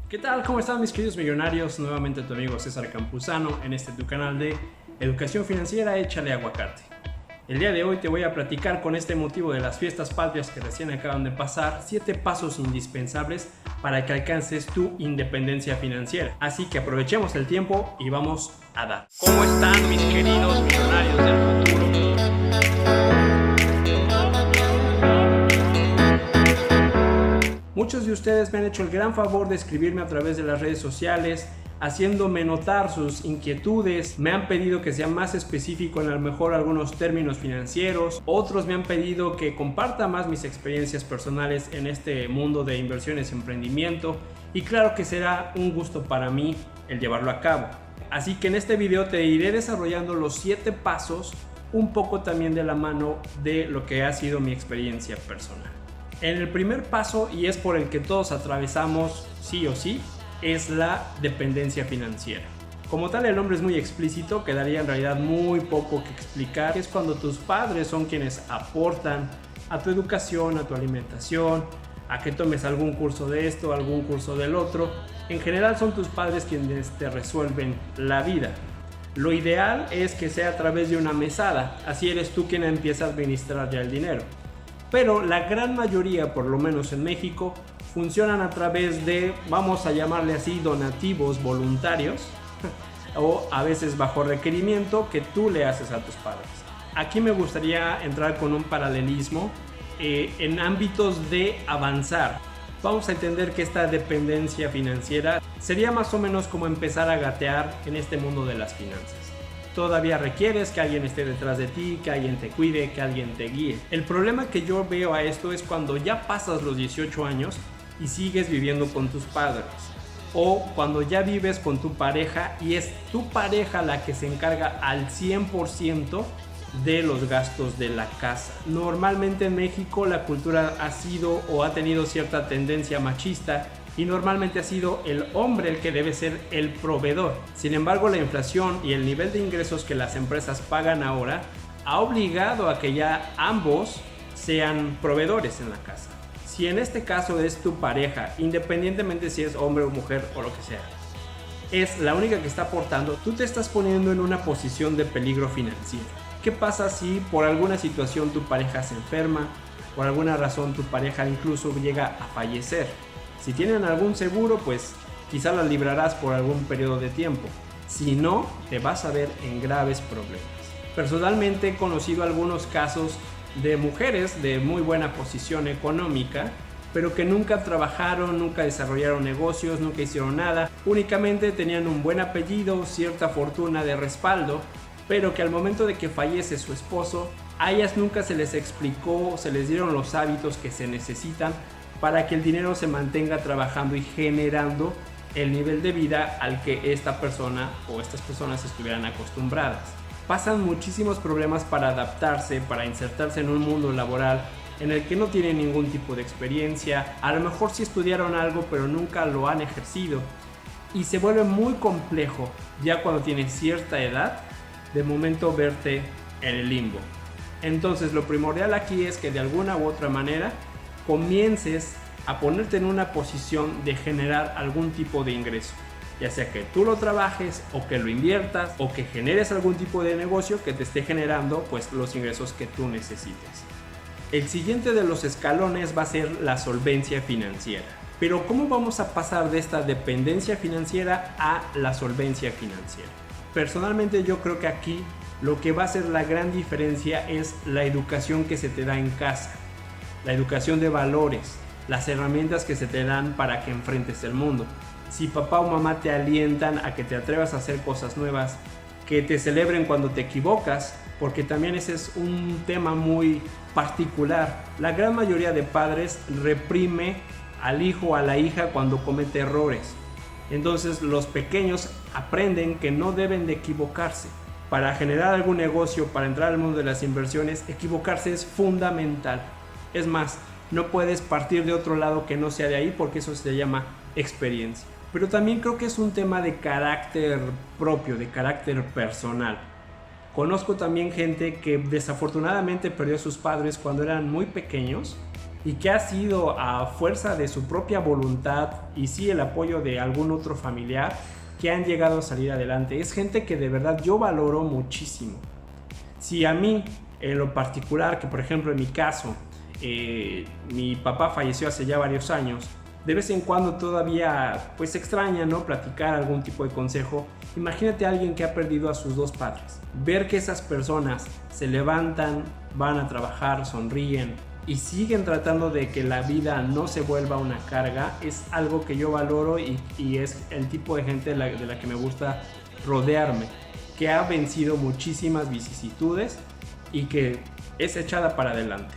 ¿Qué tal? ¿Cómo están mis queridos millonarios? Nuevamente tu amigo César Campuzano en tu canal de Educación Financiera, échale aguacate. El día de hoy te voy a platicar con este motivo de las fiestas patrias que recién acaban de pasar 7 pasos indispensables para que alcances tu independencia financiera. Así que aprovechemos el tiempo y vamos a dar. ¿Cómo están mis queridos millonarios del futuro? Muchos de ustedes me han hecho el gran favor de escribirme a través de las redes sociales, haciéndome notar sus inquietudes. Me han pedido que sea más específico en a lo mejor algunos términos financieros. Otros me han pedido que comparta más mis experiencias personales en este mundo de inversiones y emprendimiento. Y claro que será un gusto para mí el llevarlo a cabo. Así que en este video te iré desarrollando los 7 pasos, un poco también de la mano de lo que ha sido mi experiencia personal. En el primer paso, y es por el que todos atravesamos sí o sí, es la dependencia financiera. Como tal, el nombre es muy explícito, quedaría en realidad muy poco que explicar. Es cuando tus padres son quienes aportan a tu educación, a tu alimentación, a que tomes algún curso de esto, algún curso del otro. En general son tus padres quienes te resuelven la vida. Lo ideal es que sea a través de una mesada, así eres tú quien empieza a administrar ya el dinero. Pero la gran mayoría, por lo menos en México, funcionan a través de, vamos a llamarle así, donativos voluntarios o a veces bajo requerimiento que tú le haces a tus padres. Aquí me gustaría entrar con un paralelismo en ámbitos de avanzar. Vamos a entender que esta dependencia financiera sería más o menos como empezar a gatear en este mundo de las finanzas. Todavía requieres que alguien esté detrás de ti, que alguien te cuide, que alguien te guíe. El problema que yo veo a esto es cuando ya pasas los 18 años y sigues viviendo con tus padres. O cuando ya vives con tu pareja y es tu pareja la que se encarga al 100% de los gastos de la casa. Normalmente en México la cultura ha sido o ha tenido cierta tendencia machista y normalmente ha sido el hombre el que debe ser el proveedor. Sin embargo, la inflación y el nivel de ingresos que las empresas pagan ahora ha obligado a que ya ambos sean proveedores en la casa. Si en este caso es tu pareja, independientemente si es hombre o mujer o lo que sea, es la única que está aportando, tú te estás poniendo en una posición de peligro financiero. ¿Qué pasa si por alguna situación tu pareja se enferma? Por alguna razón tu pareja incluso llega a fallecer. Si tienen algún seguro, pues quizá la librarás por algún periodo de tiempo. Si no, te vas a ver en graves problemas. Personalmente he conocido algunos casos de mujeres de muy buena posición económica, pero que nunca trabajaron, nunca desarrollaron negocios, nunca hicieron nada. Únicamente tenían un buen apellido, cierta fortuna de respaldo, pero que al momento de que fallece su esposo, a ellas nunca se les explicó, se les dieron los hábitos que se necesitan para que el dinero se mantenga trabajando y generando el nivel de vida al que esta persona o estas personas estuvieran acostumbradas. Pasan muchísimos problemas para adaptarse, para insertarse en un mundo laboral en el que no tienen ningún tipo de experiencia, a lo mejor sí estudiaron algo pero nunca lo han ejercido y se vuelve muy complejo ya cuando tienes cierta edad de momento verte en el limbo. Entonces lo primordial aquí es que de alguna u otra manera comiences a ponerte en una posición de generar algún tipo de ingreso, ya sea que tú lo trabajes o que lo inviertas o que generes algún tipo de negocio que te esté generando pues los ingresos que tú necesites. El siguiente de los escalones va a ser la solvencia financiera. Pero ¿cómo vamos a pasar de esta dependencia financiera a la solvencia financiera? Personalmente yo creo que aquí lo que va a hacer la gran diferencia es la educación que se te da en casa. La educación de valores, las herramientas que se te dan para que enfrentes el mundo. Si papá o mamá te alientan a que te atrevas a hacer cosas nuevas, que te celebren cuando te equivocas, porque también ese es un tema muy particular. La gran mayoría de padres reprime al hijo o a la hija cuando comete errores. Entonces los pequeños aprenden que no deben de equivocarse. Para generar algún negocio, para entrar al mundo de las inversiones, equivocarse es fundamental. Es más, no puedes partir de otro lado que no sea de ahí porque eso se llama experiencia. Pero también creo que es un tema de carácter propio, de carácter personal. Conozco también gente que desafortunadamente perdió a sus padres cuando eran muy pequeños y que ha sido a fuerza de su propia voluntad y sí el apoyo de algún otro familiar que han llegado a salir adelante. Es gente que de verdad yo valoro muchísimo. Si a mí en lo particular, que por ejemplo en mi caso, mi papá falleció hace ya varios años, de vez en cuando todavía pues extraña, ¿no?, platicar algún tipo de consejo. Imagínate a alguien que ha perdido a sus dos padres. Ver que esas personas se levantan, van a trabajar, sonríen y siguen tratando de que la vida no se vuelva una carga, es algo que yo valoro y es el tipo de gente de la que me gusta rodearme, que ha vencido muchísimas vicisitudes y que es echada para adelante.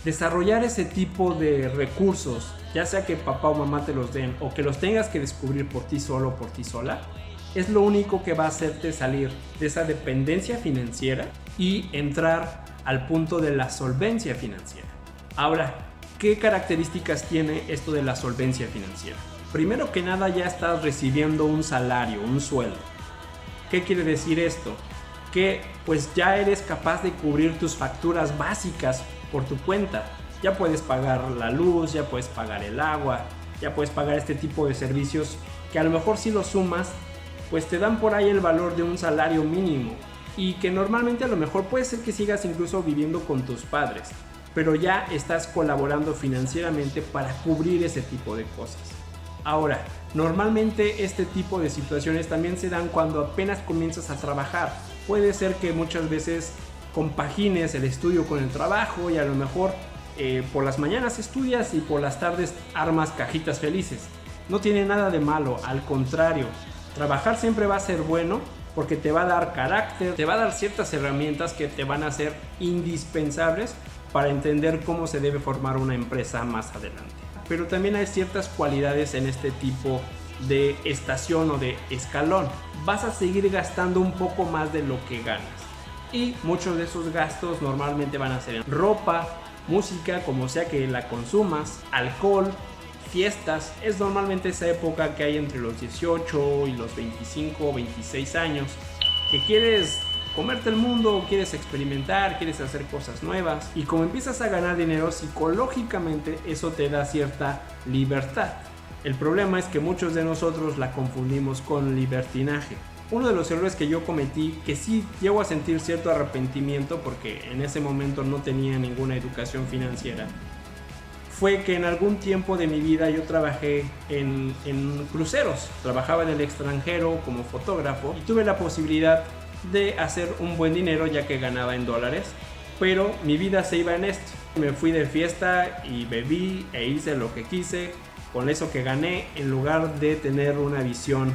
Desarrollar ese tipo de recursos, ya sea que papá o mamá te los den o que los tengas que descubrir por ti solo o por ti sola, es lo único que va a hacerte salir de esa dependencia financiera y entrar al punto de la solvencia financiera. Ahora, ¿qué características tiene esto de la solvencia financiera? Primero que nada, ya estás recibiendo un salario, un sueldo. ¿Qué quiere decir esto? Que pues ya eres capaz de cubrir tus facturas básicas por tu cuenta. Ya puedes pagar la luz, ya puedes pagar el agua, ya puedes pagar este tipo de servicios que a lo mejor si los sumas, pues te dan por ahí el valor de un salario mínimo y que normalmente a lo mejor puede ser que sigas incluso viviendo con tus padres, pero ya estás colaborando financieramente para cubrir ese tipo de cosas. Ahora, normalmente este tipo de situaciones también se dan cuando apenas comienzas a trabajar. Puede ser que muchas veces compagines el estudio con el trabajo y a lo mejor por las mañanas estudias y por las tardes armas cajitas felices. No tiene nada de malo, al contrario, trabajar siempre va a ser bueno porque te va a dar carácter, te va a dar ciertas herramientas que te van a ser indispensables para entender cómo se debe formar una empresa más adelante. Pero también hay ciertas cualidades en este tipo de estación o de escalón. Vas a seguir gastando un poco más de lo que ganas y muchos de esos gastos normalmente van a ser en ropa, música, como sea que la consumas, alcohol, fiestas. Es normalmente esa época que hay entre los 18 y los 25 o 26 años que quieres comerte el mundo, quieres experimentar, quieres hacer cosas nuevas y como empiezas a ganar dinero psicológicamente eso te da cierta libertad. El problema es que muchos de nosotros la confundimos con libertinaje. Uno de los errores que yo cometí, que sí llego a sentir cierto arrepentimiento porque en ese momento no tenía ninguna educación financiera, fue que en algún tiempo de mi vida yo trabajé en cruceros, trabajaba en el extranjero como fotógrafo y tuve la posibilidad de hacer un buen dinero ya que ganaba en dólares, pero mi vida se iba en esto. Me fui de fiesta y bebí e hice lo que quise con eso que gané en lugar de tener una visión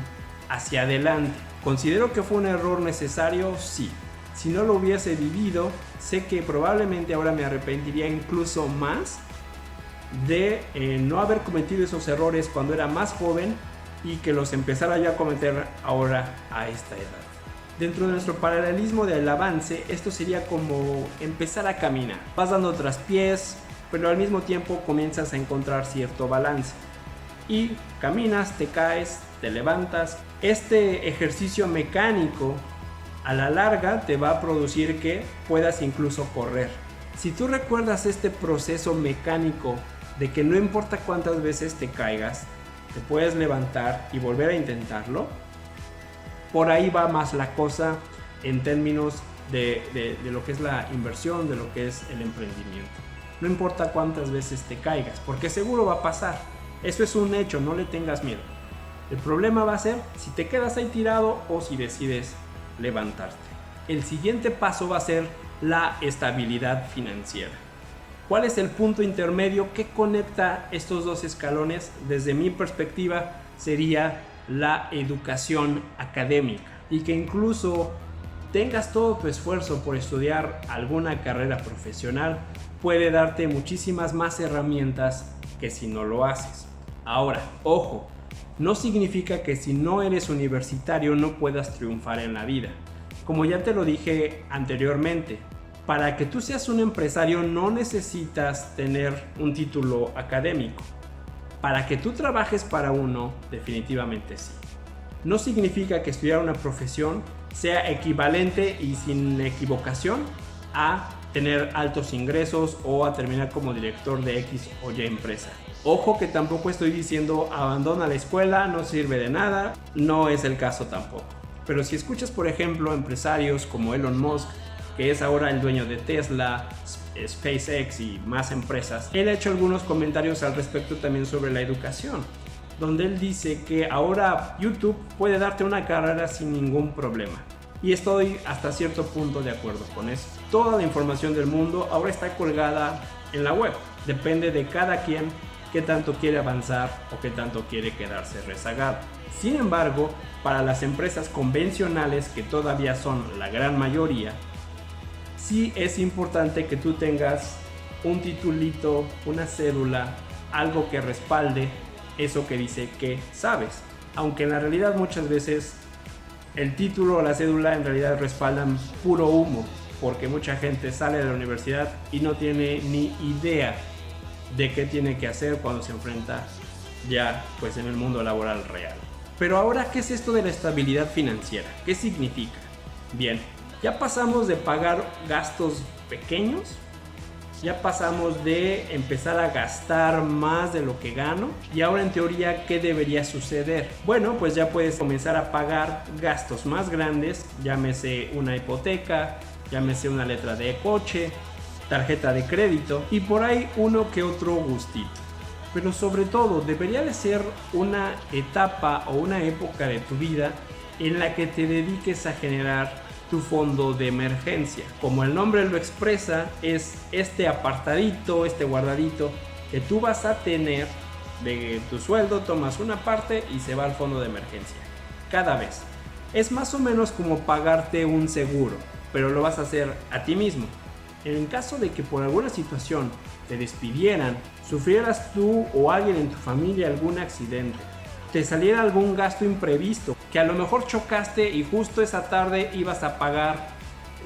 hacia adelante. ¿Considero que fue un error necesario? Sí. Si no lo hubiese vivido, sé que probablemente ahora me arrepentiría incluso más de no haber cometido esos errores cuando era más joven y que los empezara ya a cometer ahora a esta edad. Dentro de nuestro paralelismo del avance, esto sería como empezar a caminar. Vas dando traspiés, pero al mismo tiempo comienzas a encontrar cierto balance. Y caminas, te caes, te levantas. Este ejercicio mecánico a la larga te va a producir que puedas incluso correr. Si tú recuerdas este proceso mecánico de que no importa cuántas veces te caigas, te puedes levantar y volver a intentarlo, por ahí va más la cosa en términos de lo que es la inversión, de lo que es el emprendimiento. No importa cuántas veces te caigas, porque seguro va a pasar. Eso es un hecho, no le tengas miedo. El problema va a ser si te quedas ahí tirado o si decides levantarte. El siguiente paso va a ser la estabilidad financiera. ¿Cuál es el punto intermedio que conecta estos dos escalones? Desde mi perspectiva sería la educación académica y que incluso tengas todo tu esfuerzo por estudiar alguna carrera profesional puede darte muchísimas más herramientas que si no lo haces. Ahora, ojo, no significa que si no eres universitario no puedas triunfar en la vida. Como ya te lo dije anteriormente, para que tú seas un empresario no necesitas tener un título académico. Para que tú trabajes para uno, definitivamente sí. No significa que estudiar una profesión sea equivalente y sin equivocación a tener altos ingresos o a terminar como director de X o Y empresa. Ojo que tampoco estoy diciendo abandona la escuela, no sirve de nada, no es el caso tampoco. Pero si escuchas, por ejemplo, empresarios como Elon Musk, que es ahora el dueño de Tesla, SpaceX y más empresas, él ha hecho algunos comentarios al respecto también sobre la educación, donde él dice que ahora YouTube puede darte una carrera sin ningún problema. Y estoy hasta cierto punto de acuerdo con eso. Toda la información del mundo ahora está colgada en la web. Depende de cada quien qué tanto quiere avanzar o qué tanto quiere quedarse rezagado. Sin embargo, para las empresas convencionales, que todavía son la gran mayoría, sí es importante que tú tengas un titulito, una cédula, algo que respalde eso que dice que sabes. Aunque en la realidad muchas veces el título o la cédula en realidad respaldan puro humo, porque mucha gente sale de la universidad y no tiene ni idea de qué tiene que hacer cuando se enfrenta ya pues en el mundo laboral real. Pero ahora, ¿qué es esto de la estabilidad financiera? ¿Qué significa? Bien, ya pasamos de pagar gastos pequeños, ya pasamos de empezar a gastar más de lo que gano, y ahora en teoría, ¿qué debería suceder? Bueno, pues ya puedes comenzar a pagar gastos más grandes, llámese una hipoteca, llámese una letra de coche, tarjeta de crédito y por ahí uno que otro gustito. Pero sobre todo debería de ser una etapa o una época de tu vida en la que te dediques a generar tu fondo de emergencia. Como el nombre lo expresa, es este apartadito, este guardadito que tú vas a tener de tu sueldo, tomas una parte y se va al fondo de emergencia cada vez. Es más o menos como pagarte un seguro, pero lo vas a hacer a ti mismo. En caso de que por alguna situación te despidieran, sufrieras tú o alguien en tu familia algún accidente, te saliera algún gasto imprevisto, que a lo mejor chocaste y justo esa tarde ibas a pagar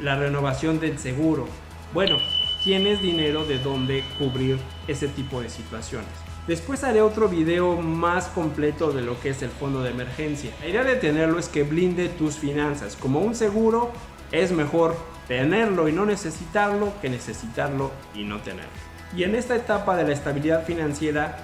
la renovación del seguro. Bueno, tienes dinero de donde cubrir ese tipo de situaciones. Después haré otro video más completo de lo que es el fondo de emergencia. La idea de tenerlo es que blinde tus finanzas. Como un seguro, es mejor tenerlo y no necesitarlo que necesitarlo y no tenerlo. Y en esta etapa de la estabilidad financiera,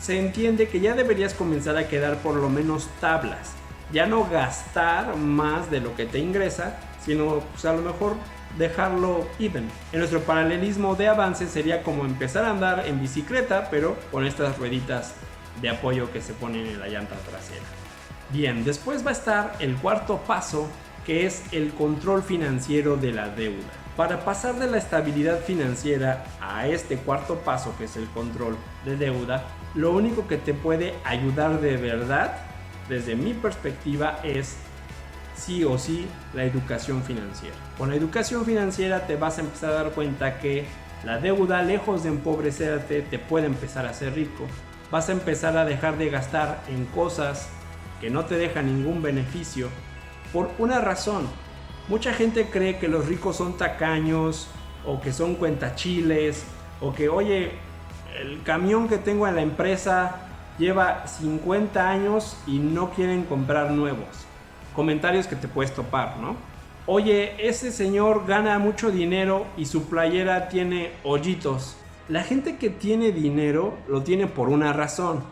se entiende que ya deberías comenzar a quedar por lo menos tablas. Ya no gastar más de lo que te ingresa, sino pues a lo mejor dejarlo even. En nuestro paralelismo de avance sería como empezar a andar en bicicleta, pero con estas rueditas de apoyo que se ponen en la llanta trasera. Bien, después va a estar el cuarto paso, que es el control financiero de la deuda. Para pasar de la estabilidad financiera a este cuarto paso, que es el control de deuda, lo único que te puede ayudar de verdad, desde mi perspectiva, es sí o sí la educación financiera. Con la educación financiera te vas a empezar a dar cuenta que la deuda, lejos de empobrecerte, te puede empezar a hacer rico. Vas a empezar a dejar de gastar en cosas que no te dejan ningún beneficio por una razón. Mucha gente cree que los ricos son tacaños o que son cuentachiles o que, oye, el camión que tengo en la empresa lleva 50 años y no quieren comprar nuevos. Comentarios que te puedes topar, ¿no? Oye, ese señor gana mucho dinero y su playera tiene hoyitos. La gente que tiene dinero lo tiene por una razón,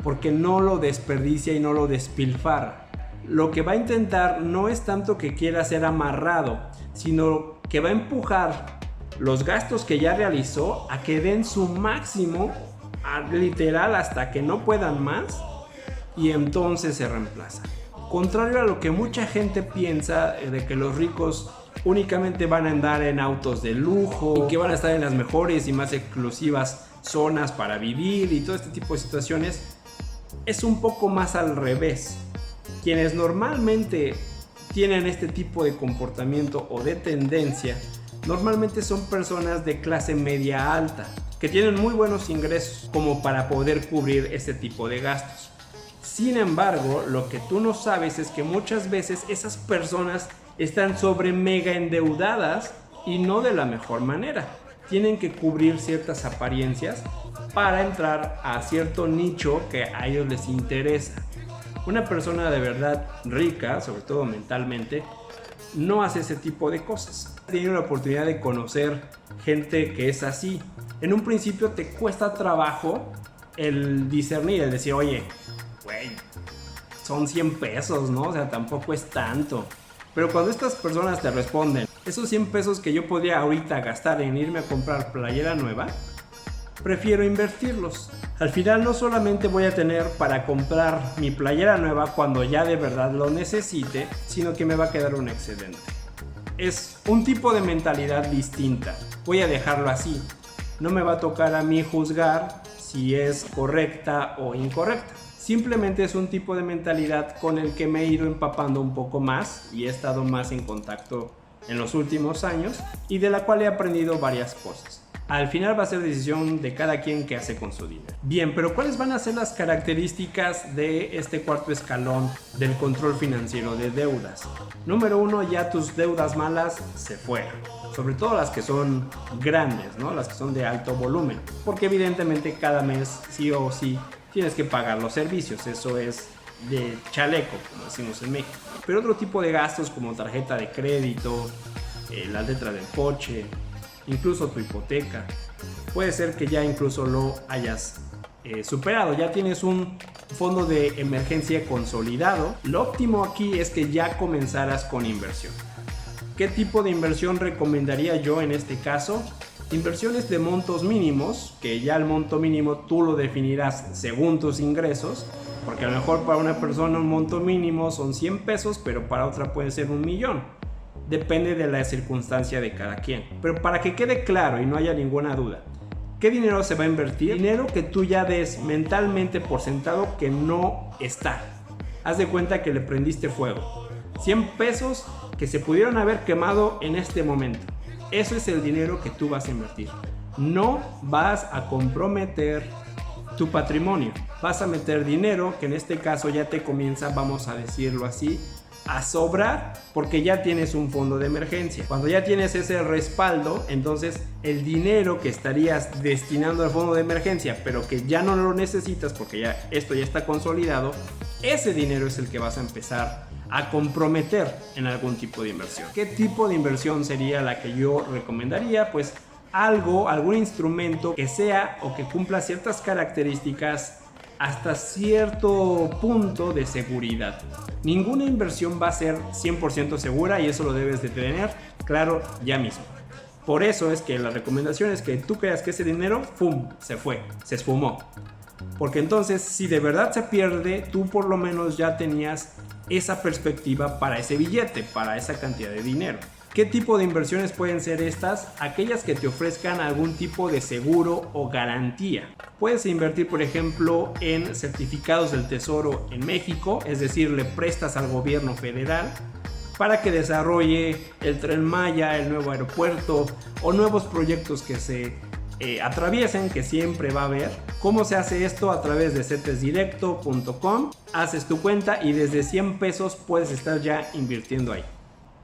porque no lo desperdicia y no lo despilfarra. Lo que va a intentar no es tanto que quiera ser amarrado, sino que va a empujar los gastos que ya realizó a que den su máximo, literal hasta que no puedan más, y entonces se reemplaza. Contrario a lo que mucha gente piensa de que los ricos únicamente van a andar en autos de lujo y que van a estar en las mejores y más exclusivas zonas para vivir y todo este tipo de situaciones, es un poco más al revés. Quienes normalmente tienen este tipo de comportamiento o de tendencia, normalmente son personas de clase media alta, que tienen muy buenos ingresos como para poder cubrir este tipo de gastos. Sin embargo, lo que tú no sabes es que muchas veces esas personas están sobre mega endeudadas y no de la mejor manera. Tienen que cubrir ciertas apariencias para entrar a cierto nicho que a ellos les interesa. Una persona de verdad rica, sobre todo mentalmente, no hace ese tipo de cosas. He tenido la oportunidad de conocer gente que es así. En un principio te cuesta trabajo el discernir, el decir, oye, güey, son 100 pesos, ¿no? O sea, tampoco es tanto. Pero cuando estas personas te responden, esos 100 pesos que yo podría ahorita gastar en irme a comprar playera nueva, prefiero invertirlos. Al final no solamente voy a tener para comprar mi playera nueva cuando ya de verdad lo necesite, sino que me va a quedar un excedente. Es un tipo de mentalidad distinta. Voy a dejarlo así. No me va a tocar a mí juzgar si es correcta o incorrecta. Simplemente es un tipo de mentalidad con el que me he ido empapando un poco más y he estado más en contacto en los últimos años y de la cual he aprendido varias cosas. Al final va a ser decisión de cada quien qué hace con su dinero. Bien, pero ¿cuáles van a ser las características de este cuarto escalón del control financiero de deudas? Número 1, ya tus deudas malas se fueron. Sobre todo las que son grandes, ¿no? Las que son de alto volumen. Porque evidentemente cada mes sí o sí tienes que pagar los servicios. Eso es de chaleco, como decimos en México. Pero otro tipo de gastos como tarjeta de crédito, la letra del coche, incluso tu hipoteca, puede ser que ya incluso lo hayas superado, ya tienes un fondo de emergencia consolidado. Lo óptimo aquí es que ya comenzaras con inversión. ¿Qué tipo de inversión recomendaría yo en este caso? Inversiones de montos mínimos, que ya el monto mínimo tú lo definirás según tus ingresos, porque a lo mejor para una persona un monto mínimo son 100 pesos, pero para otra puede ser 1,000,000. Depende de la circunstancia de cada quien. Pero para que quede claro y no haya ninguna duda, ¿qué dinero se va a invertir? Dinero que tú ya des mentalmente por sentado que no está. Haz de cuenta que le prendiste fuego. 100 pesos que se pudieron haber quemado en este momento. Eso es el dinero que tú vas a invertir. No vas a comprometer tu patrimonio. Vas a meter dinero que en este caso ya te comienza, vamos a decirlo así, a sobrar, porque ya tienes un fondo de emergencia. Cuando ya tienes ese respaldo, entonces el dinero que estarías destinando al fondo de emergencia, pero que ya no lo necesitas porque ya esto ya está consolidado, ese dinero es el que vas a empezar a comprometer en algún tipo de inversión. ¿Qué tipo de inversión sería la que yo recomendaría? Pues algún instrumento que sea o que cumpla ciertas características hasta cierto punto de seguridad. Ninguna inversión va a ser 100% segura y eso lo debes de tener claro ya mismo. Por eso es que la recomendación es que tú creas que ese dinero, ¡pum!, se fue, se esfumó. Porque entonces, si de verdad se pierde, tú por lo menos ya tenías esa perspectiva para ese billete, para esa cantidad de dinero. ¿Qué tipo de inversiones pueden ser estas? Aquellas que te ofrezcan algún tipo de seguro o garantía. Puedes invertir, por ejemplo, en certificados del Tesoro en México, es decir, le prestas al gobierno federal para que desarrolle el Tren Maya, el nuevo aeropuerto o nuevos proyectos que se atraviesen, que siempre va a haber. ¿Cómo se hace esto? A través de cetesdirecto.com. Haces tu cuenta y desde 100 pesos puedes estar ya invirtiendo ahí.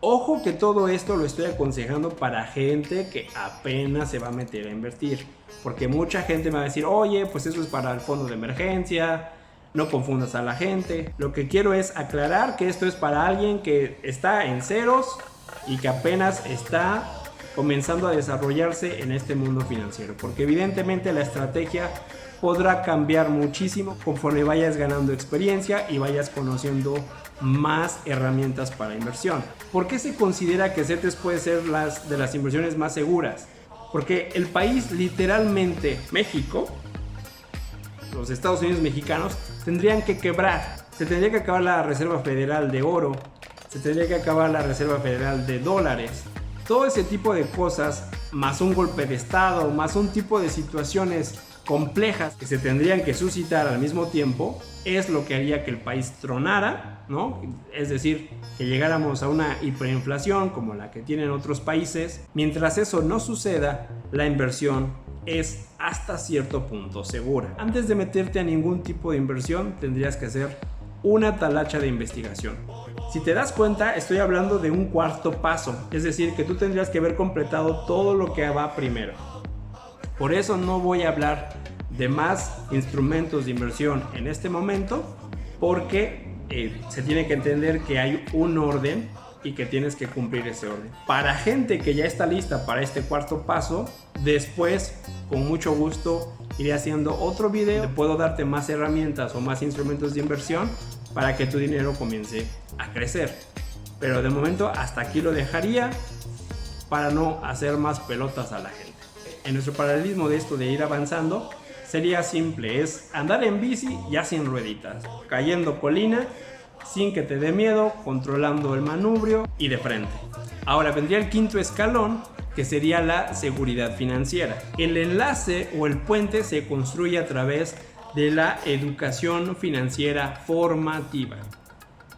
Ojo que todo esto lo estoy aconsejando para gente que apenas se va a meter a invertir, porque mucha gente me va a decir, oye, pues eso es para el fondo de emergencia, no confundas a la gente. Lo que quiero es aclarar que esto es para alguien que está en ceros y que apenas está comenzando a desarrollarse en este mundo financiero, porque evidentemente la estrategia podrá cambiar muchísimo conforme vayas ganando experiencia y vayas conociendo más herramientas para inversión. ¿Por qué se considera que CETES puede ser de las inversiones más seguras? Porque el país, literalmente México, los Estados Unidos mexicanos, tendrían que quebrar. Se tendría que acabar la Reserva Federal de oro, se tendría que acabar la Reserva Federal de dólares. Todo ese tipo de cosas, más un golpe de estado, más un tipo de situaciones complejas que se tendrían que suscitar al mismo tiempo, es lo que haría que el país tronara, ¿no? Es decir, que llegáramos a una hiperinflación como la que tienen otros países. Mientras eso no suceda, la inversión es hasta cierto punto segura. Antes de meterte a ningún tipo de inversión, tendrías que hacer una talacha de investigación. Si te das cuenta, estoy hablando de un cuarto paso, es decir, que tú tendrías que haber completado todo lo que va primero. Por eso no voy a hablar de más instrumentos de inversión en este momento, porque se tiene que entender que hay un orden y que tienes que cumplir ese orden. Para gente que ya está lista para este cuarto paso, después con mucho gusto iré haciendo otro video. Puedo darte más herramientas o más instrumentos de inversión para que tu dinero comience a crecer. Pero de momento hasta aquí lo dejaría para no hacer más pelotas a la gente. En nuestro paralelismo de esto de ir avanzando, sería simple, es andar en bici ya sin rueditas, cayendo colina, sin que te dé miedo, controlando el manubrio y de frente. Ahora vendría el quinto escalón, que sería la seguridad financiera. El enlace o el puente se construye a través de la educación financiera formativa.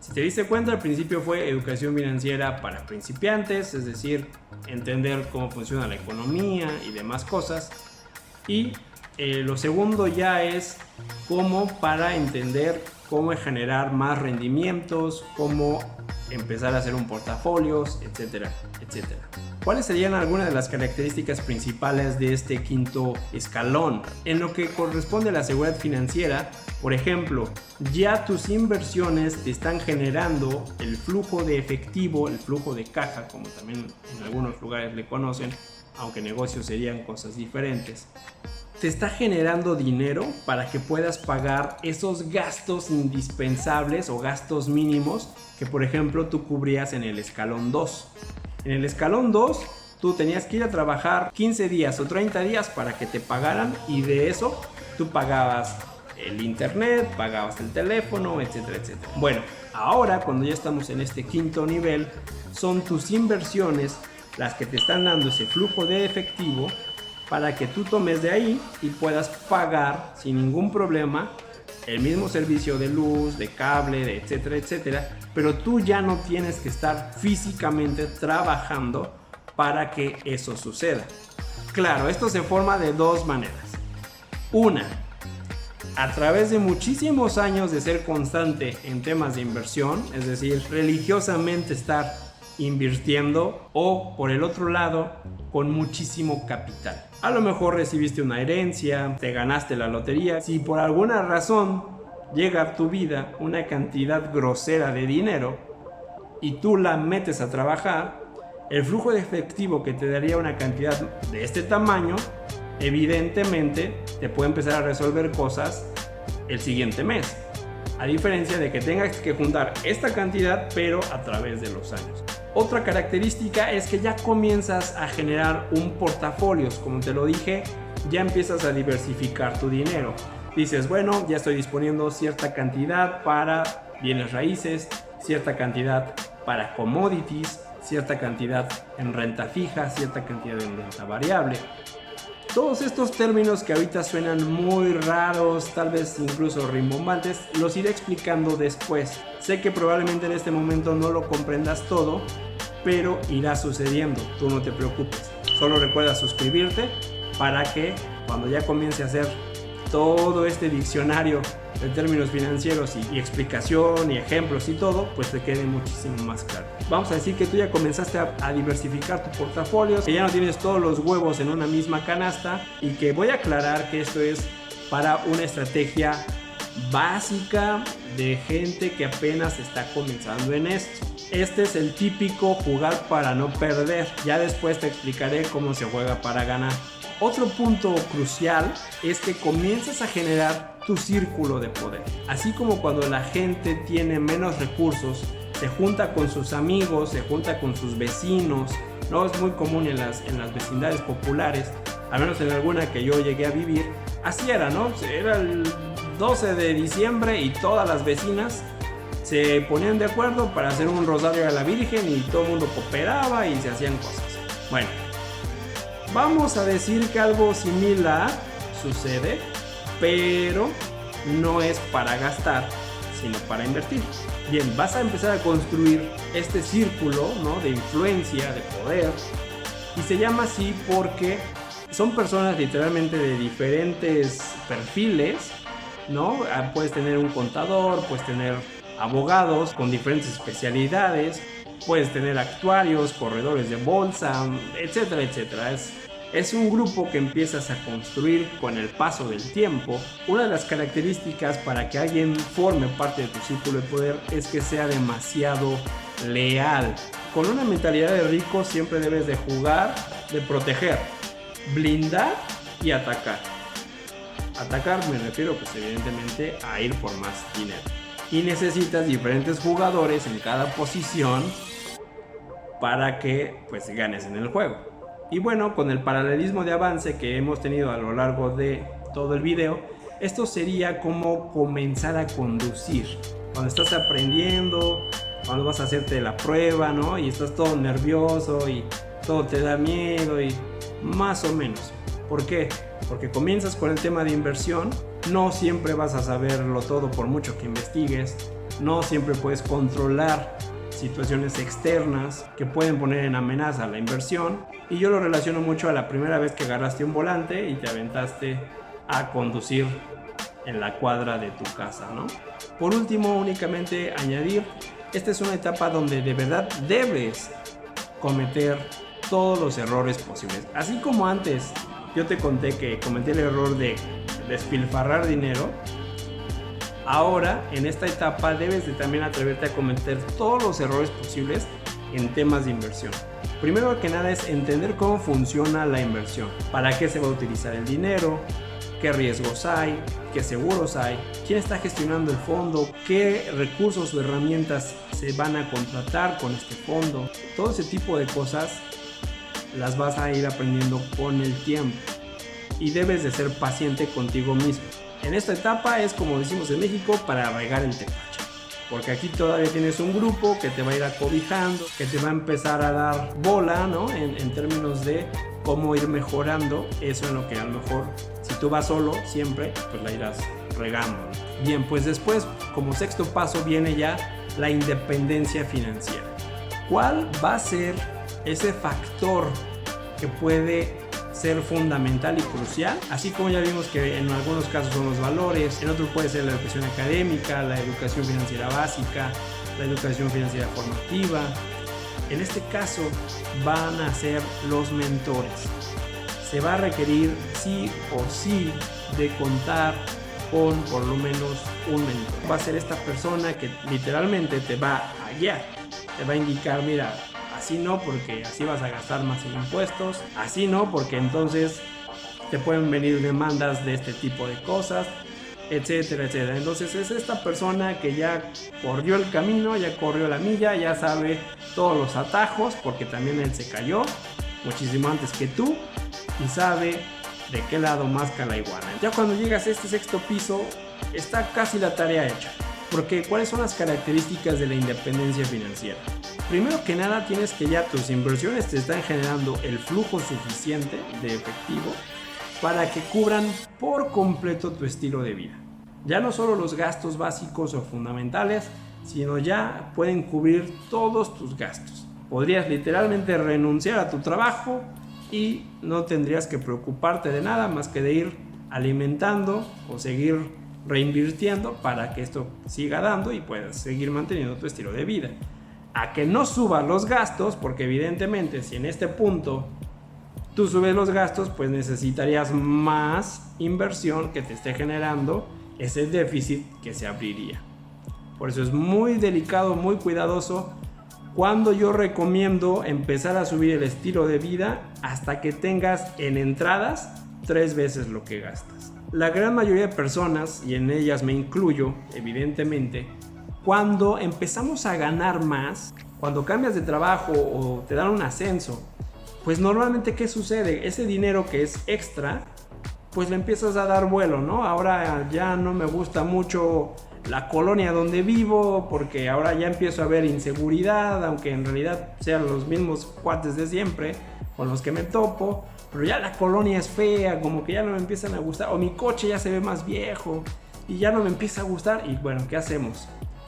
Si te diste cuenta, al principio fue educación financiera para principiantes, es decir, entender cómo funciona la economía y demás cosas. Y lo segundo ya es como para entender cómo generar más rendimientos, cómo empezar a hacer un portafolio, etcétera, etcétera. ¿Cuáles serían algunas de las características principales de este quinto escalón? En lo que corresponde a la seguridad financiera, por ejemplo, ya tus inversiones te están generando el flujo de efectivo, el flujo de caja, como también en algunos lugares le conocen, aunque negocios serían cosas diferentes. Te está generando dinero para que puedas pagar esos gastos indispensables o gastos mínimos que, por ejemplo, tú cubrías en el escalón 2. En el escalón 2, tú tenías que ir a trabajar 15 días o 30 días para que te pagaran, y de eso tú pagabas el internet, pagabas el teléfono, etcétera, etcétera. Bueno, ahora cuando ya estamos en este quinto nivel, son tus inversiones las que te están dando ese flujo de efectivo para que tú tomes de ahí y puedas pagar sin ningún problema el mismo servicio de luz, de cable, de etcétera, etcétera, pero tú ya no tienes que estar físicamente trabajando para que eso suceda. Claro, esto se forma de dos maneras. Una, a través de muchísimos años de ser constante en temas de inversión, es decir, religiosamente estar invirtiendo, o por el otro lado, con muchísimo capital. A lo mejor recibiste una herencia, te ganaste la lotería. Si por alguna razón llega a tu vida una cantidad grosera de dinero y tú la metes a trabajar, el flujo de efectivo que te daría una cantidad de este tamaño, evidentemente te puede empezar a resolver cosas el siguiente mes, a diferencia de que tengas que juntar esta cantidad pero a través de los años. Otra característica es que ya comienzas a generar un portafolio, como te lo dije, ya empiezas a diversificar tu dinero. Dices, bueno, ya estoy disponiendo cierta cantidad para bienes raíces, cierta cantidad para commodities, cierta cantidad en renta fija, cierta cantidad en renta variable. Todos estos términos que ahorita suenan muy raros, tal vez incluso rimbombantes, los iré explicando después. Sé que probablemente en este momento no lo comprendas todo, pero irá sucediendo, tú no te preocupes. Solo recuerda suscribirte para que cuando ya comience a hacer todo este diccionario de términos financieros y explicación y ejemplos y todo, pues te quede muchísimo más claro. Vamos a decir que tú ya comenzaste a diversificar tu portafolio, que ya no tienes todos los huevos en una misma canasta, y que voy a aclarar que esto es para una estrategia básica de gente que apenas está comenzando en esto. Este es el típico jugar para no perder. Ya después te explicaré cómo se juega para ganar. Otro punto crucial es que comienzas a generar tu círculo de poder. Así como cuando la gente tiene menos recursos, se junta con sus amigos, se junta con sus vecinos, ¿no? Es muy común en las vecindades populares, al menos en alguna que yo llegué a vivir. Así era, ¿no? Era el 12 de diciembre y todas las vecinas se ponían de acuerdo para hacer un rosario a la Virgen y todo el mundo cooperaba y se hacían cosas. Bueno, vamos a decir que algo similar sucede, pero no es para gastar, sino para invertir. Bien, vas a empezar a construir este círculo, ¿no?, de influencia, de poder, y se llama así porque son personas literalmente de diferentes perfiles, ¿no? Puedes tener un contador, puedes tener abogados con diferentes especialidades, puedes tener actuarios, corredores de bolsa, etcétera, etcétera. Es un grupo que empiezas a construir con el paso del tiempo. Una de las características para que alguien forme parte de tu círculo de poder es que sea demasiado leal. Con una mentalidad de rico siempre debes de jugar, de proteger, blindar y atacar. Atacar me refiero pues evidentemente a ir por más dinero. Y necesitas diferentes jugadores en cada posición para que pues ganes en el juego. Y bueno, con el paralelismo de avance que hemos tenido a lo largo de todo el video, esto sería como comenzar a conducir. Cuando estás aprendiendo, cuando vas a hacerte la prueba, ¿no? Y estás todo nervioso y todo te da miedo y más o menos. ¿Por qué? Porque comienzas con el tema de inversión, no siempre vas a saberlo todo por mucho que investigues, no siempre puedes controlar situaciones externas que pueden poner en amenaza la inversión, y yo lo relaciono mucho a la primera vez que agarraste un volante y te aventaste a conducir en la cuadra de tu casa, ¿no? Por último, únicamente añadir, esta es una etapa donde de verdad debes cometer todos los errores posibles. Así como antes yo te conté que cometí el error de despilfarrar dinero, ahora en esta etapa debes de también atreverte a cometer todos los errores posibles en temas de inversión. Primero que nada es entender cómo funciona la inversión, para qué se va a utilizar el dinero, qué riesgos hay, qué seguros hay, quién está gestionando el fondo, qué recursos o herramientas se van a contratar con este fondo. Todo ese tipo de cosas las vas a ir aprendiendo con el tiempo y debes de ser paciente contigo mismo. En esta etapa es, como decimos en México, para regar el tepache, porque aquí todavía tienes un grupo que te va a ir acobijando, que te va a empezar a dar bola, ¿no? En términos de cómo ir mejorando eso, en lo que a lo mejor si tú vas solo siempre pues la irás regando, ¿no? Bien, pues después como sexto paso viene ya la independencia financiera. ¿Cuál va a ser ese factor que puede ser fundamental y crucial? Así como ya vimos que en algunos casos son los valores, en otros puede ser la educación académica, la educación financiera básica, la educación financiera formativa. En este caso van a ser los mentores. Se va a requerir sí o sí de contar con por lo menos un mentor. Va a ser esta persona que literalmente te va a guiar, te va a indicar, mira, así no, porque así vas a gastar más en impuestos, así no, porque entonces te pueden venir demandas de este tipo de cosas, etcétera, etcétera. Entonces es esta persona que ya corrió el camino, ya corrió la milla, ya sabe todos los atajos, porque también él se cayó muchísimo antes que tú y sabe de qué lado masca la iguana. Ya cuando llegas a este sexto piso está casi la tarea hecha, porque ¿cuáles son las características de la independencia financiera? Primero que nada tienes que ya tus inversiones te están generando el flujo suficiente de efectivo para que cubran por completo tu estilo de vida. Ya no solo los gastos básicos o fundamentales, sino ya pueden cubrir todos tus gastos. Podrías literalmente renunciar a tu trabajo y no tendrías que preocuparte de nada más que de ir alimentando o seguir reinvirtiendo para que esto siga dando y puedas seguir manteniendo tu estilo de vida. A que no subas los gastos, porque evidentemente si en este punto tú subes los gastos, pues necesitarías más inversión que te esté generando ese déficit que se abriría. Por eso es muy delicado, muy cuidadoso cuando yo recomiendo empezar a subir el estilo de vida hasta que tengas en entradas 3 veces lo que gastas. La gran mayoría de personas, y en ellas me incluyo evidentemente, cuando empezamos a ganar más, cuando cambias de trabajo o te dan un ascenso, pues normalmente ¿qué sucede? Ese dinero que es extra, pues le empiezas a dar vuelo, ¿no? Ahora ya no me gusta mucho la colonia donde vivo porque ahora ya empiezo a ver inseguridad, aunque en realidad sean los mismos cuates de siempre con los que me topo, pero ya la colonia es fea, como que ya no me empiezan a gustar, o mi coche ya se ve más viejo y ya no me empieza a gustar. Y bueno, ¿qué hacemos?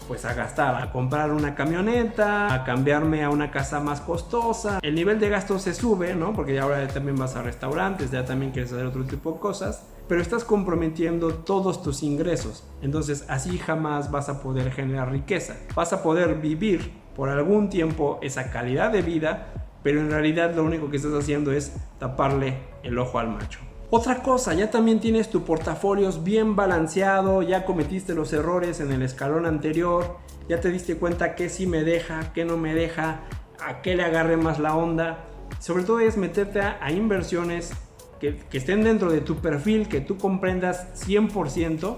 Pues a gastar, a comprar una camioneta, a cambiarme a una casa más costosa. El nivel de gasto se sube, ¿no? Porque ahora también vas a restaurantes, ya también quieres hacer otro tipo de cosas, pero estás comprometiendo todos tus ingresos. Entonces así jamás vas a poder generar riqueza. Vas a poder vivir por algún tiempo esa calidad de vida, pero en realidad lo único que estás haciendo es taparle el ojo al macho. Otra cosa, ya también tienes tu portafolio bien balanceado, ya cometiste los errores en el escalón anterior ya te diste cuenta qué sí me deja, qué no me deja, a qué le agarre más la onda. Sobre todo es meterte a inversiones que estén dentro de tu perfil, que tú comprendas 100%,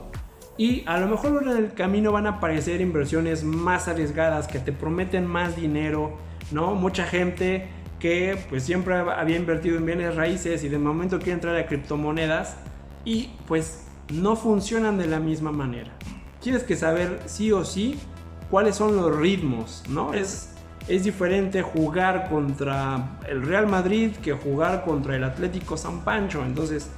y a lo mejor en el camino van a aparecer inversiones más arriesgadas que te prometen más dinero, ¿no? Mucha gente que pues siempre había invertido en bienes raíces y de momento quiere entrar a criptomonedas y pues no funcionan de la misma manera. Tienes que saber sí o sí cuáles son los ritmos, ¿no? Es diferente jugar contra el Real Madrid que jugar contra el Atlético San Pancho. Entonces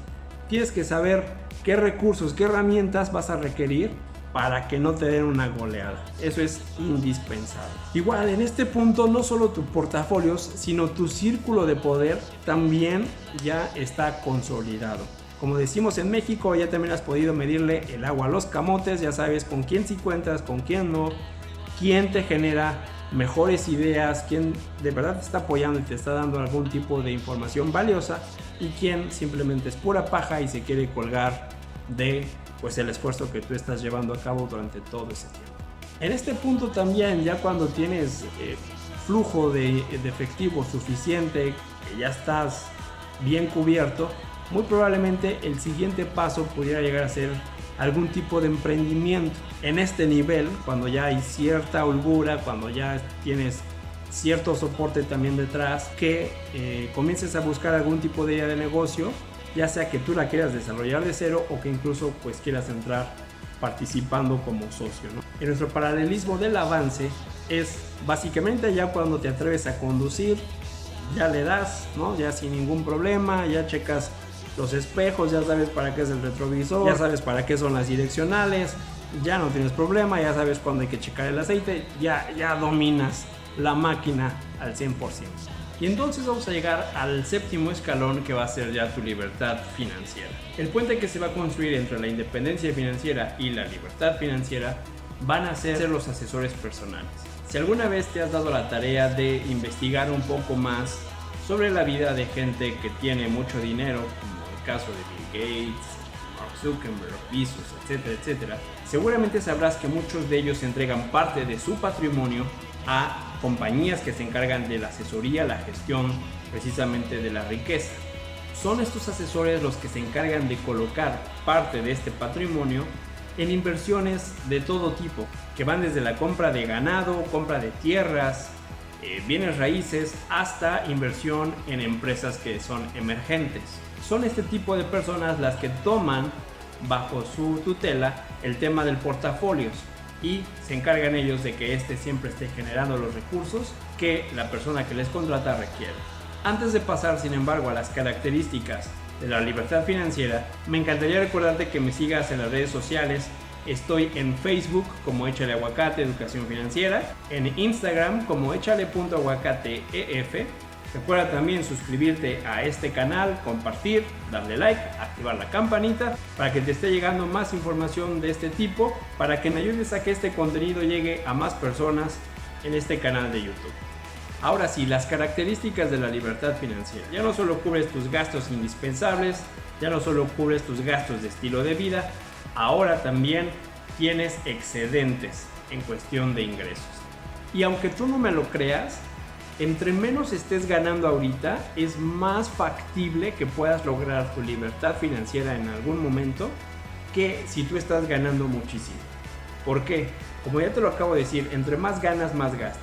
tienes que saber qué recursos, qué herramientas vas a requerir para que no te den una goleada. Eso es indispensable. Igual en este punto no solo tu portafolio, sino tu círculo de poder también ya está consolidado. Como decimos en México, ya también has podido medirle el agua a los camotes, ya sabes con quién sí cuentas, con quién no, quién te genera mejores ideas, quién de verdad te está apoyando y te está dando algún tipo de información valiosa y quién simplemente es pura paja y se quiere colgar de pues el esfuerzo que tú estás llevando a cabo durante todo ese tiempo. En este punto también, ya cuando tienes flujo de efectivo suficiente, que ya estás bien cubierto, muy probablemente el siguiente paso pudiera llegar a ser algún tipo de emprendimiento. En este nivel, cuando ya hay cierta holgura, cuando ya tienes cierto soporte también detrás, que comiences a buscar algún tipo de idea de negocio, ya sea que tú la quieras desarrollar de cero o que incluso pues quieras entrar participando como socio, ¿no? En nuestro paralelismo del avance es básicamente ya cuando te atreves a conducir, ya le das, ¿no? Ya sin ningún problema, ya checas los espejos, ya sabes para qué es el retrovisor, ya sabes para qué son las direccionales, ya no tienes problema, ya sabes cuándo hay que checar el aceite, ya dominas la máquina al 100%. Y entonces vamos a llegar al séptimo escalón, que va a ser ya tu libertad financiera. El puente que se va a construir entre la independencia financiera y la libertad financiera van a ser los asesores personales. Si alguna vez te has dado la tarea de investigar un poco más sobre la vida de gente que tiene mucho dinero, como el caso de Bill Gates, Mark Zuckerberg, Bezos, etcétera, etcétera, seguramente sabrás que muchos de ellos entregan parte de su patrimonio a compañías que se encargan de la asesoría, la gestión precisamente de la riqueza. Son estos asesores los que se encargan de colocar parte de este patrimonio en inversiones de todo tipo, que van desde la compra de ganado, compra de tierras, bienes raíces, hasta inversión en empresas que son emergentes. Son este tipo de personas las que toman bajo su tutela el tema del portafolio y se encargan ellos de que este siempre esté generando los recursos que la persona que les contrata requiere. Antes de pasar, sin embargo, a las características de la libertad financiera, me encantaría recordarte que me sigas en las redes sociales. Estoy en Facebook como Échale Aguacate Educación Financiera, en Instagram como échale.aguacateef. Recuerda también suscribirte a este canal, compartir, darle like, activar la campanita para que te esté llegando más información de este tipo, para que me ayudes a que este contenido llegue a más personas en este canal de YouTube. Ahora sí, las características de la libertad financiera. Ya no solo cubres tus gastos indispensables, ya no solo cubres tus gastos de estilo de vida, ahora también tienes excedentes en cuestión de ingresos. Y aunque tú no me lo creas, entre menos estés ganando ahorita, es más factible que puedas lograr tu libertad financiera en algún momento que si tú estás ganando muchísimo. ¿Por qué? Como ya te lo acabo de decir, entre más ganas, más gastas.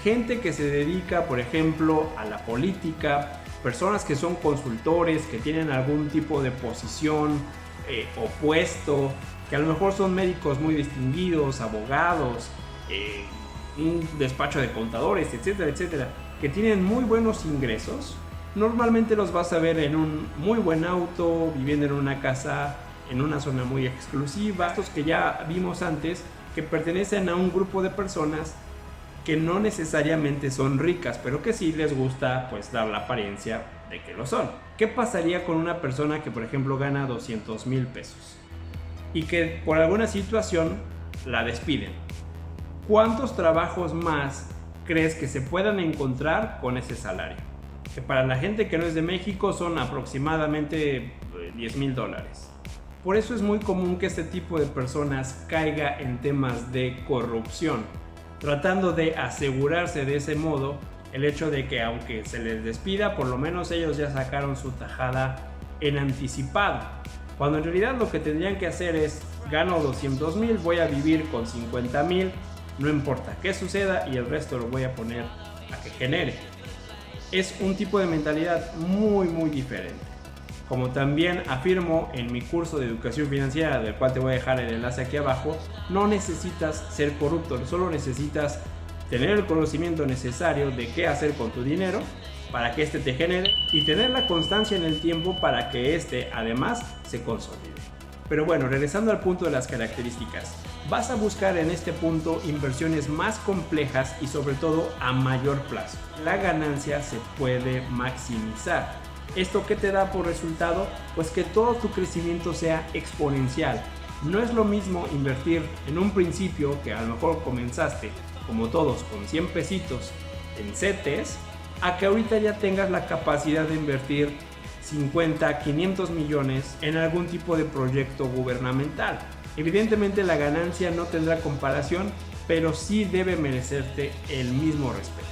Gente que se dedica, por ejemplo, a la política, personas que son consultores, que tienen algún tipo de posición o puesto, que a lo mejor son médicos muy distinguidos, abogados, un despacho de contadores, etcétera, etcétera, que tienen muy buenos ingresos, normalmente los vas a ver en un muy buen auto, viviendo en una casa, en una zona muy exclusiva. Estos que ya vimos antes, que pertenecen a un grupo de personas que no necesariamente son ricas, pero que sí les gusta pues dar la apariencia de que lo son. ¿Qué pasaría con una persona que por ejemplo gana 200,000 pesos y que por alguna situación la despiden? ¿Cuántos trabajos más crees que se puedan encontrar con ese salario? Que para la gente que no es de México son aproximadamente $10,000. Por eso es muy común que este tipo de personas caiga en temas de corrupción, tratando de asegurarse de ese modo el hecho de que aunque se les despida, por lo menos ellos ya sacaron su tajada en anticipado. Cuando en realidad lo que tendrían que hacer es: gano 200,000, voy a vivir con 50,000, no importa qué suceda y el resto lo voy a poner a que genere. Es un tipo de mentalidad muy diferente. Como también afirmo en mi curso de educación financiera, del cual te voy a dejar el enlace aquí abajo, no necesitas ser corrupto, solo necesitas tener el conocimiento necesario de qué hacer con tu dinero para que éste te genere y tener la constancia en el tiempo para que éste además se consolide. Pero bueno, regresando al punto de las características, vas a buscar en este punto inversiones más complejas y sobre todo a mayor plazo. La ganancia se puede maximizar. ¿Esto qué te da por resultado? Pues que todo tu crecimiento sea exponencial. No es lo mismo invertir en un principio, que a lo mejor comenzaste como todos con 100 pesitos en CETES, a que ahorita ya tengas la capacidad de invertir 50, 500 millones en algún tipo de proyecto gubernamental. Evidentemente la ganancia no tendrá comparación, pero sí debe merecerte el mismo respeto.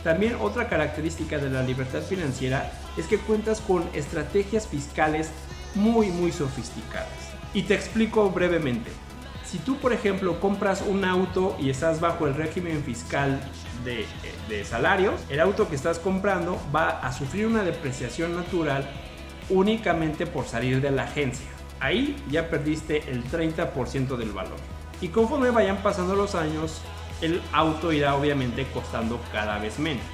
También otra característica de la libertad financiera es que cuentas con estrategias fiscales muy sofisticadas. Y te explico brevemente. Si tú, por ejemplo, compras un auto y estás bajo el régimen fiscal de salarios, el auto que estás comprando va a sufrir una depreciación natural únicamente por salir de la agencia. Ahí ya perdiste el 30% del valor. Y conforme vayan pasando los años, el auto irá obviamente costando cada vez menos.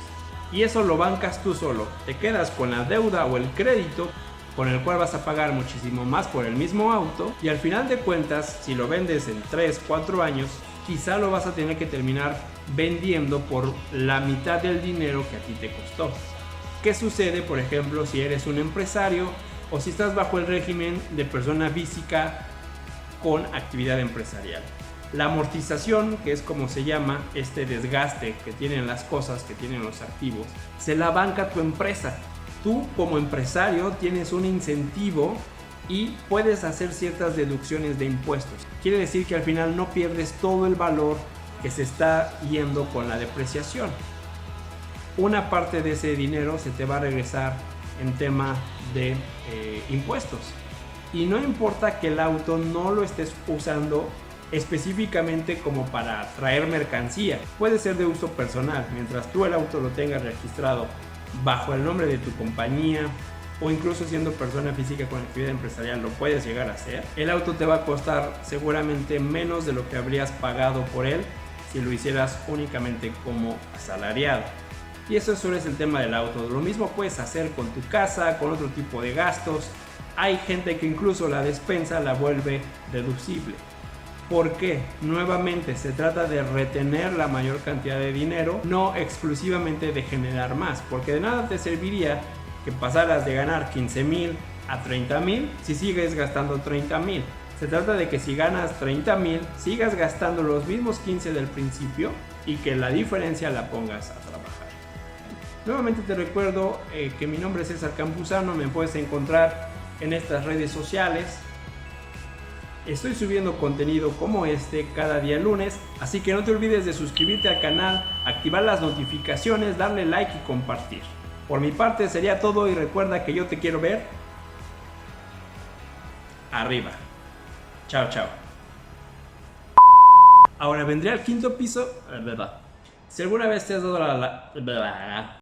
Y eso lo bancas tú solo. Te quedas con la deuda o el crédito con el cual vas a pagar muchísimo más por el mismo auto, y al final de cuentas, si lo vendes en 3, 4 años, quizá lo vas a tener que terminar vendiendo por la mitad del dinero que a ti te costó. ¿Qué sucede, por ejemplo, si eres un empresario o si estás bajo el régimen de persona física con actividad empresarial? La amortización, que es como se llama este desgaste que tienen las cosas, que tienen los activos, se la banca tu empresa. Tú como empresario tienes un incentivo y puedes hacer ciertas deducciones de impuestos. Quiere decir que al final no pierdes todo el valor que se está yendo con la depreciación. Una parte de ese dinero se te va a regresar en tema de impuestos. Y no importa que el auto no lo estés usando específicamente como para traer mercancía. Puede ser de uso personal, mientras tú el auto lo tengas registrado bajo el nombre de tu compañía, o incluso siendo persona física con actividad empresarial lo puedes llegar a hacer. El auto te va a costar seguramente menos de lo que habrías pagado por él si lo hicieras únicamente como asalariado. Y eso solo es el tema del auto. Lo mismo puedes hacer con tu casa, con otro tipo de gastos. Hay gente que incluso la despensa la vuelve deducible. ¿Por qué? Nuevamente se trata de retener la mayor cantidad de dinero, no exclusivamente de generar más, porque de nada te serviría que pasaras de ganar 15,000 a 30,000 si sigues gastando 30,000. Se trata de que si ganas 30,000 sigas gastando los mismos 15 del principio y que la diferencia la pongas a trabajar. Nuevamente te recuerdo que mi nombre es César Campuzano, me puedes encontrar en estas redes sociales. Estoy subiendo contenido como este cada día lunes, así que no te olvides de suscribirte al canal, activar las notificaciones, darle like y compartir. Por mi parte sería todo y recuerda que yo te quiero ver arriba. Chao, chao. Ahora vendría al quinto piso. Si alguna vez te has dado la